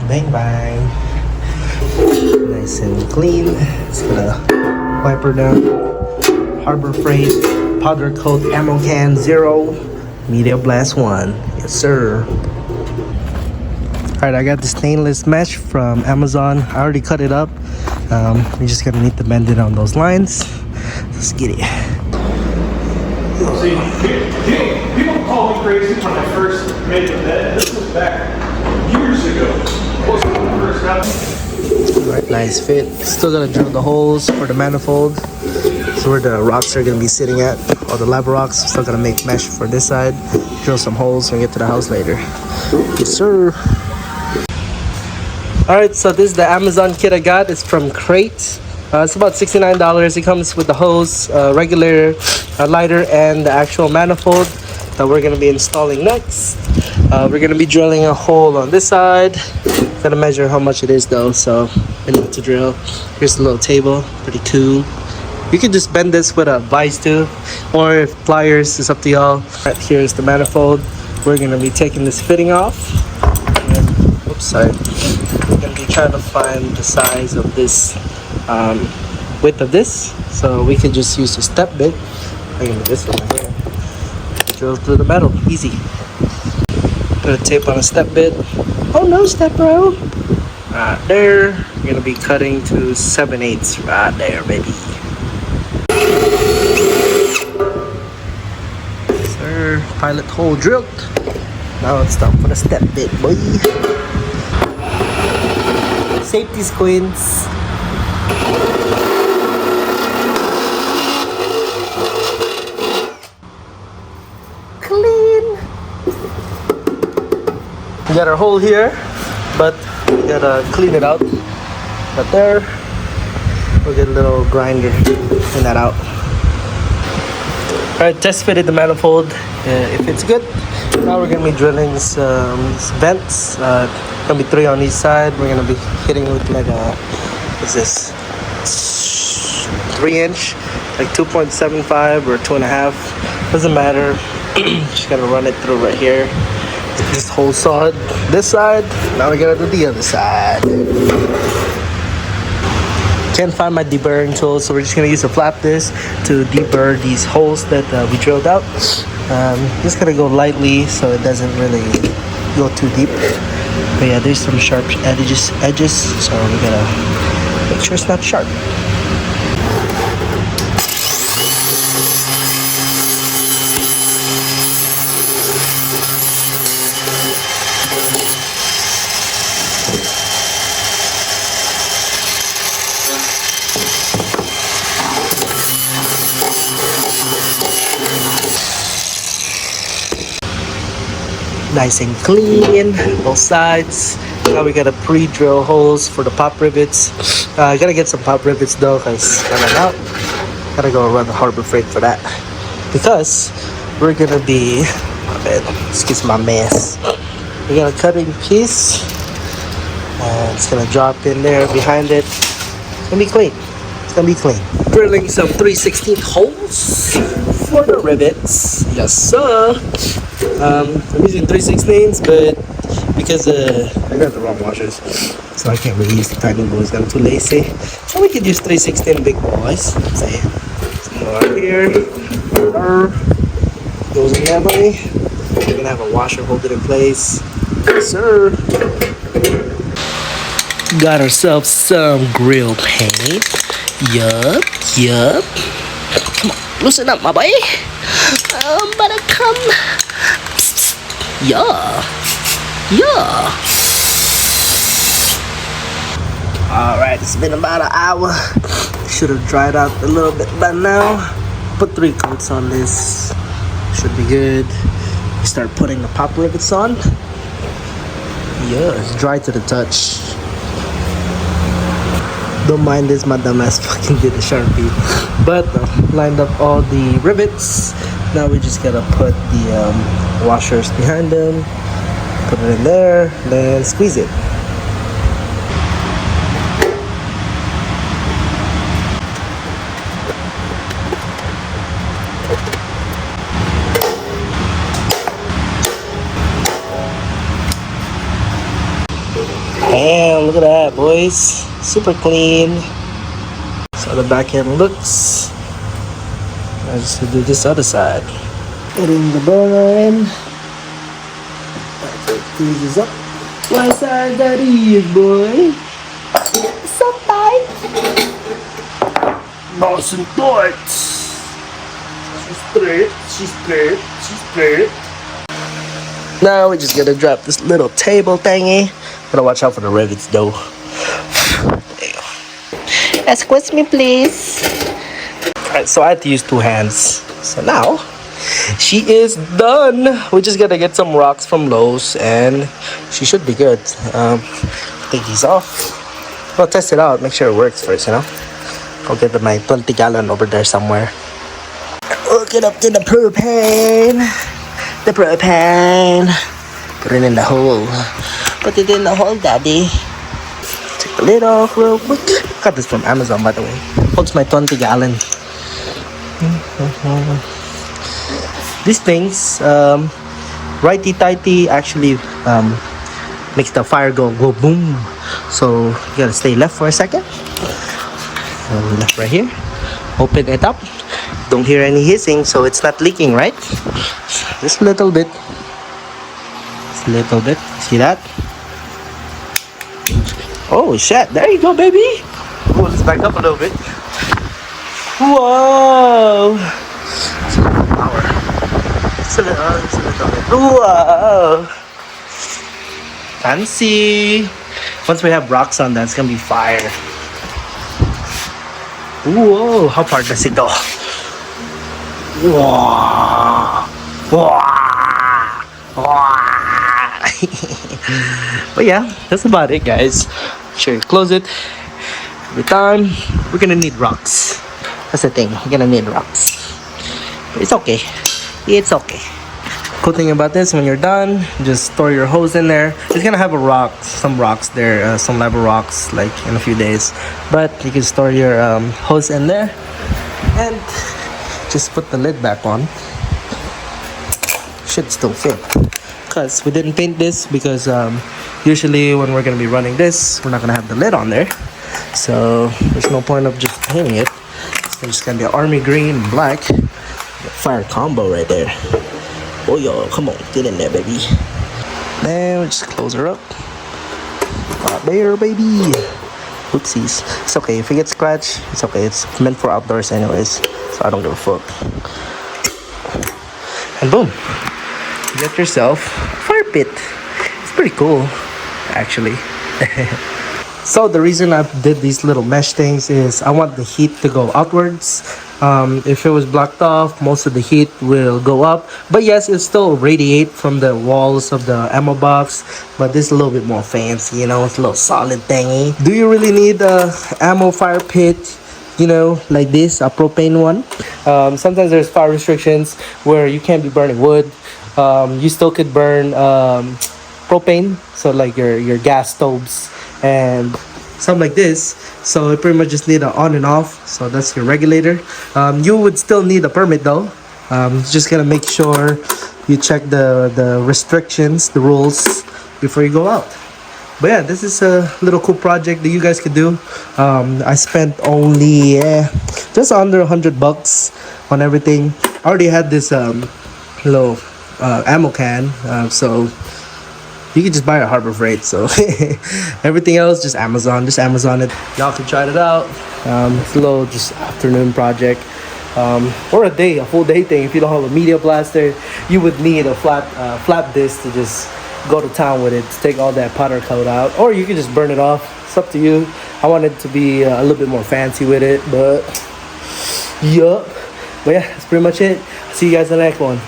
Bang bang. Nice and clean. It's gonna wipe her down. Harbor Freight powder coat ammo can 0, media blast 1. Yes sir. Alright, I got the stainless mesh from Amazon. I already cut it up. We're just gonna need to bend it on those lines. Let's get it. See, people call me crazy when I first made the bed. This was back years ago. Wasn't when I first got it. Alright, nice fit. Still gonna drill the holes for the manifold. So where the rocks are gonna be sitting at, all the lava rocks. Still gonna make mesh for this side. Drill some holes when we get to the house later. Yes sir. Alright, so this is the Amazon kit I got. It's from Crate. It's about $69. It comes with the hose, regular lighter, and the actual manifold that we're going to be installing next. We're going to be drilling a hole on this side. Gotta measure how much it is though, so we need to drill. Here's the little table, pretty cool. You can just bend this with a vise too, or if pliers, it's up to y'all. Right, here's the manifold. We're going to be taking this fitting off. And, oops, sorry. We're going to be trying to find the size of this width of this, so we can just use a step bit. I'm gonna do this one right here. Drill through the metal, easy. Put a tape on a step bit. Oh no, step bro. Right there. We're gonna be cutting to 7/8 right there, baby. Yes, sir. Pilot hole drilled. Now it's time for the step bit, boy. Safety squints. We got our hole here, but we gotta clean it out. Right there, we'll get a little grinder, clean that out. Alright, test fitted the manifold. If it's good, now we're gonna be drilling some vents. Gonna be 3 on each side. We're gonna be hitting with like a, what's this? 3-inch, like 2.75 or 2.5. Doesn't matter. Just gotta run it through right here. This hole sawed this side. Now we gotta do the other side. Can't find my deburring tool, so we're just gonna use a flap disc to deburr these holes that we drilled out. Just gonna go lightly so it doesn't really go too deep. But yeah, there's some sharp edges, so we gotta make sure it's not sharp. Nice and clean, both sides. Now we gotta pre-drill holes for the pop rivets. I gotta get some pop rivets though, cause I ran out. Gotta go run the Harbor Freight for that, because we're gonna be, excuse my mess. We got a cutting piece, and it's gonna drop in there behind it. It's gonna be clean. It's gonna be clean. Drilling some 3/16 holes for the rivets. Yes, sir. I'm using 3/16s, but because I got the wrong washers, so I can't really use the tiny boys. I'm too lazy. So we could use 3/16 big boys. Let's see. Some more here. Goes in that way. We're gonna have a washer hold it in place. Yes, sir. Got ourselves some grill paint. Yup. Come on, loosen up, my boy. Better come. Yeah. Alright, it's been about an hour. Should have dried out a little bit by now. Put 3 coats on this. Should be good. Start putting the pop rivets on. Yeah, it's dry to the touch. Don't mind this, my dumbass fucking did a Sharpie. But lined up all the rivets. Now we just gotta put the washers behind them. Put it in there, then squeeze it. Damn, look at that, boys. Super clean. So the back end looks. I just do this other side. Putting the burner in. Freezes up. My side that is, boy. So tight. Nice and tight. She's straight. She's straight. She's straight. Now we just gotta drop this little table thingy. Gotta watch out for the rivets though. Excuse me, please. Alright, so I had to use two hands. So now she is done. We just gotta get some rocks from Lowe's and she should be good. Take these off. Well, test it out, make sure it works first, you know. I'll get my 20-gallon over there somewhere. Hook it up to the propane. The propane. Put it in the hole. Put it in the hole, daddy. Take the lid off real quick. Got this from Amazon, by the way. Holds my 20-gallon. These things, righty-tighty actually makes the fire go boom. So you gotta stay left for a second. Left right here. Open it up. Don't hear any hissing, so it's not leaking, right? Just a little bit. Just a little bit. See that? Oh shit! There you go, baby. Oh, let's back up a little bit. Whoa! Just a little power. Just a little bit. Whoa! Fancy. Once we have rocks on that, it's gonna be fire. Whoa! How far does it go? Whoa! Whoa! But yeah, that's about it, guys. Make sure you close it. Every time, we're gonna need rocks. That's the thing, we're gonna need rocks. But it's okay. It's okay. Cool thing about this, when you're done, just store your hose in there. It's gonna have some rocks there, some level rocks, like in a few days. But you can store your hose in there and just put the lid back on. Should still fit. Because we didn't paint this because usually when we're gonna be running this, we're not gonna have the lid on there. So there's no point of just painting it. It's just gonna be an army green and black. Fire combo right there. Oh yo, come on, get in there, baby. Then we just close her up. Right there, baby. Oopsies. It's okay, if it gets scratched, it's okay. It's meant for outdoors anyways, so I don't give a fuck. And boom, you get yourself a fire pit. It's pretty cool, actually. So the reason I did these little mesh things is I want the heat to go outwards. If it was blocked off, most of the heat will go up. But yes, it'll still radiate from the walls of the ammo box. But this is a little bit more fancy, you know, it's a little solid thingy. Do you really need a ammo fire pit, you know, like this, a propane one? Sometimes there's fire restrictions where you can't be burning wood. You still could burn propane, so like your gas stoves and something like this. So it pretty much just need an on and off. So that's your regulator. You would still need a permit though. Just gotta make sure you check the restrictions, the rules before you go out. But yeah, this is a little cool project that you guys could do. I spent only just under $100 on everything. I already had this little ammo can, so you can just buy it at Harbor Freight. So everything else, just Amazon it. Y'all can try it out. It's a little just afternoon project, or a full day thing. If you don't have a media blaster, you would need a flat disc to just go to town with it, to take all that powder coat out, or you can just burn it off. It's up to you. I wanted to be a little bit more fancy with it, but yup. But yeah, that's pretty much it. See you guys in the next one.